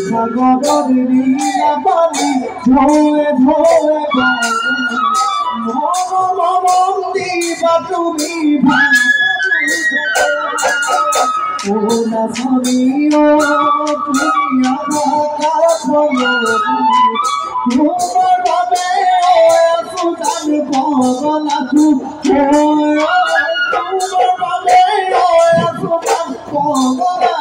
সাগরের নীলা পানি ধোয়ে ধোয়ে মন দিবা তুমি ও না স্বামী ও তুমি আমার তোমার বাবে সুদান পগলা তোমার বাবে সুদান পগলা